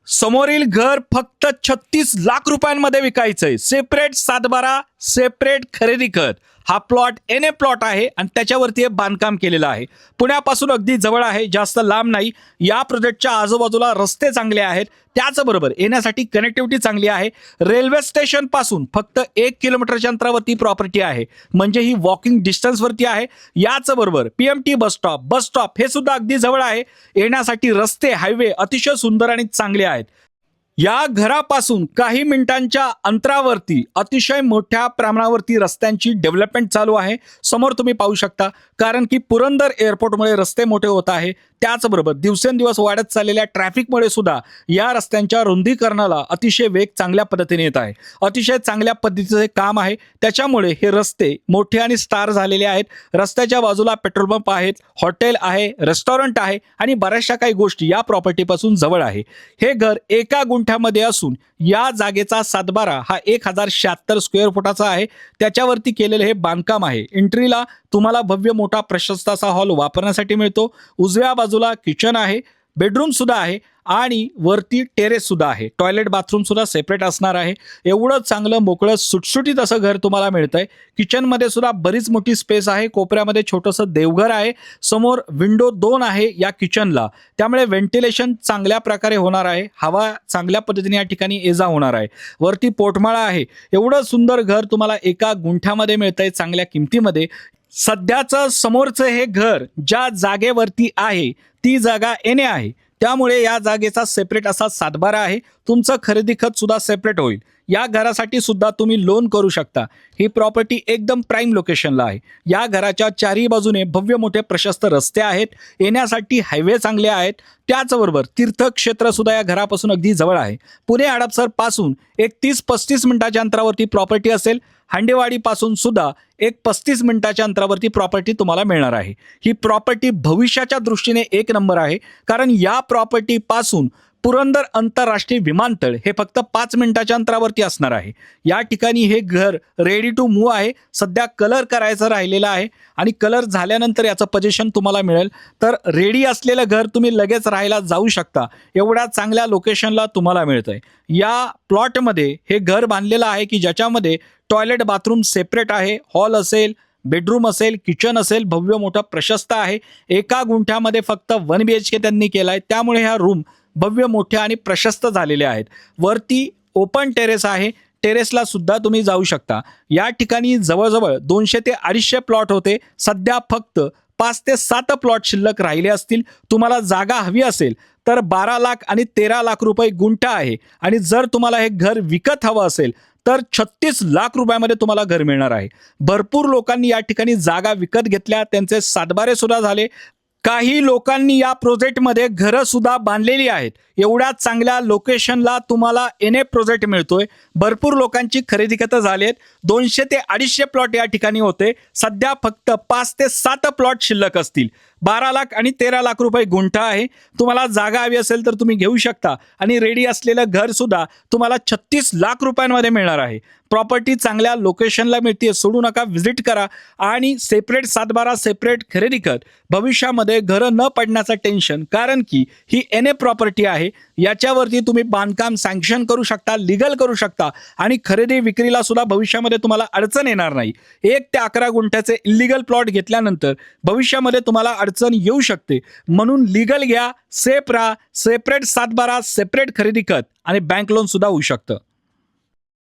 समोरील घर फक्त 36 लाख रुपयांमध्ये विकायचंय. सेपरेट 7/12 सेपरेट खरेदी खत. हा प्लॉट एन प्लॉट आहे आणि त्याच्यावरती हे बांधकाम केलेलं आहे. पुण्यापासून अगदी जवळ आहे, जास्त लांब नाही. या प्रोजेक्टच्या आजूबाजूला रस्ते चांगले आहेत, त्याचबरोबर येण्यासाठी कनेक्टिव्हिटी चांगली आहे. रेल्वे स्टेशन पासून फक्त 1 किलोमीटरच्या अंतरावरती प्रॉपर्टी आहे, म्हणजे ही वॉकिंग डिस्टन्सवरती आहे. याच बरोबर PMT बस स्टॉप हे सुद्धा अगदी जवळ आहे. येण्यासाठी रस्ते हायवे अतिशय सुंदर आणि चांगले आहेत. या घरापासून काही मिनिटांच्या अंतरावरती अतिशय मोठ्या प्रमाणावरती रस्त्यांची डेव्हलपमेंट चालू आहे. समोर तुम्ही पाहू शकता, कारण की पुरंदर एअरपोर्टमुळे रस्ते मोठे होत आहे. त्याचबरोबर दिवसेंदिवस वाढत चाललेल्या ट्रॅफिकमुळे सुद्धा या रस्त्यांच्या रुंदीकरणाला अतिशय वेग चांगल्या पद्धतीने येत आहे. अतिशय चांगल्या पद्धतीचे काम आहे, त्याच्यामुळे हे रस्ते मोठे आणि स्टार झालेले आहेत. रस्त्याच्या बाजूला पेट्रोल पंप आहेत, हॉटेल आहे, रेस्टॉरंट आहे आणि बऱ्याचशा काही गोष्टी या प्रॉपर्टीपासून जवळ आहे. हे घर एका गुंठ्यामध्ये असून या जागेचा 7/12 हा 1076 स्क्वेअर फुटाचा आहे. त्याच्यावरती केलेले हे बांधकाम आहे. एंट्रीला तुम्हाला भव्य मोठा प्रशस्त असा हॉल वापरण्यासाठी मिळतो. उजव्या बाजूला किचन आहे, बेडरूम सुद्धा आहे आणि वरती टेरेस सुद्धा आहे. टॉयलेट बाथरूम सुद्धा सेपरेट असणार आहे. एवढं चांगलं मोकळं सुटसुटीत असं घर तुम्हाला मिळतंय. किचनमध्ये सुद्धा बरीच मोठी स्पेस आहे. कोपऱ्यामध्ये छोटंसं देवघर आहे. समोर विंडो 2 आहे या किचनला, त्यामुळे व्हेंटिलेशन चांगल्या प्रकारे होणार आहे. हवा चांगल्या पद्धतीने या ठिकाणी ये जा होणार आहे. वरती पोटमाळा आहे. एवढं सुंदर घर तुम्हाला एका गुंठ्यामध्ये मिळतंय चांगल्या किमतीमध्ये. सध्याचं समोरचं हे घर ज्या जागेवरती आहे ती जागा एने आहे, त्यामुळे या जागेचा सेपरेट असा 7/12 आहे. तुमचं खरेदी खत सुद्धा सेपरेट होईल. या घरासाठी सुद्धा तुम्ही लोन करू शकता. ही प्रॉपर्टी एकदम प्राईम लोकेशनला आहे. या घराच्या चारही बाजूने भव्य मोठे प्रशस्त रस्ते आहेत. येण्यासाठी हायवे चांगले आहेत. त्याचबरोबर तीर्थक्षेत्र सुद्धा या घरापासून अगदी जवळ आहे. पुणे हडपसर पासून एक 30-35 मिनिटाच्या अंतरावरती प्रॉपर्टी असेल. हांडेवाडी पासून सुद्धा एक 35 मिनिटाच्या अंतरावरती प्रॉपर्टी तुम्हाला मिळणार आहे. ही प्रॉपर्टी भविष्याच्या दृष्टीने एक नंबर आहे, कारण या प्रॉपर्टी पासून पुरंदर आंतरराष्ट्रीय विमानतळ हे फक्त 5 मिनिटाच्या अंतरावरती असणार आहे. या ठिकाणी हे घर रेडी टू मूव्ह आहे. सध्या कलर करायचं राहिलेलं आहे आणि कलर झाल्यानंतर याचं पोझिशन तुम्हाला मिळेल. तर रेडी असलेलं घर तुम्ही लगेच राहायला जाऊ शकता, एवढ्या चांगल्या लोकेशनला तुम्हाला मिळतंय. या प्लॉटमध्ये हे घर बांधलेलं आहे की ज्याच्यामध्ये टॉयलेट बाथरूम सेपरेट आहे. हॉल असेल, बेडरूम असेल, किचन असेल, भव्य मोठा प्रशस्त आहे. एका गुंठ्यामध्ये फक्त 1 BHK त्यांनी केलाय, त्यामुळे ह्या रूम भव्य मोठ्या आणि प्रशस्त झालेल्या आहेत. वरती ओपन टेरेस आहे. टेरेसला सुद्धा तुम्ही जाऊ शकता. या ठिकाणी जवळजवळ 200 ते 250 प्लॉट होते. सध्या फक्त 5 ते 7 प्लॉट शिल्लक राहिले असतील. तुम्हाला जागा हवी असेल तर 12 लाख आणि 13 लाख रुपये गुंठा आहे. आणि जर तुम्हाला हे घर विकत हवं असेल तर 36 लाख रुपयामध्ये तुम्हाला घर मिळणार आहे. भरपूर लोकांनी या ठिकाणी जागा विकत घेतल्या, त्यांचे 7/12 सुद्धा झाले. काही लोकांनी या प्रोजेक्टमध्ये घरं सुद्धा बांधलेली आहेत. एवढ्या चांगल्या लोकेशनला तुम्हाला एन प्रोजेक्ट मिळतोय. भरपूर लोकांची खरेदी खतं झाली आहेत. 200 ते 250 प्लॉट या ठिकाणी होते. सध्या फक्त 5 ते 7 प्लॉट शिल्लक असतील. 12 लाख आणि 13 लाख रुपये गुंठा आहे. तुम्हाला जागा हवी असेल तर तुम्ही घेऊ शकता आणि रेडी असलेलं घर सुद्धा तुम्हाला 36 लाख रुपयांमध्ये मिळणार आहे. प्रॉपर्टी चांगल्या लोकेशनला मिळते. सोडू नका, व्हिजिट करा आणि सेपरेट 7/12 सेपरेट खरेदी खत. भविष्यामध्ये घरं न पडण्याचं टेन्शन, कारण की ही एन प्रॉपर्टी आहे. याच्यावरती तुम्ही बांधकाम सँक्शन करू शकता, लिगल करू शकता आणि खरेदी विक्रीला सुद्धा भविष्यामध्ये तुम्हाला अडचण येणार नाही. 1 ते 11 गुंठ्याचे इलिगल प्लॉट घेतल्यानंतर भविष्यामध्ये तुम्हाला अडचण येऊ शकते. म्हणून लिगल घ्या, सेफ राहा. सेपरेट 7/12 सेपरेट खरेदी खत आणि बँक लोन सुद्धा होऊ शकतं.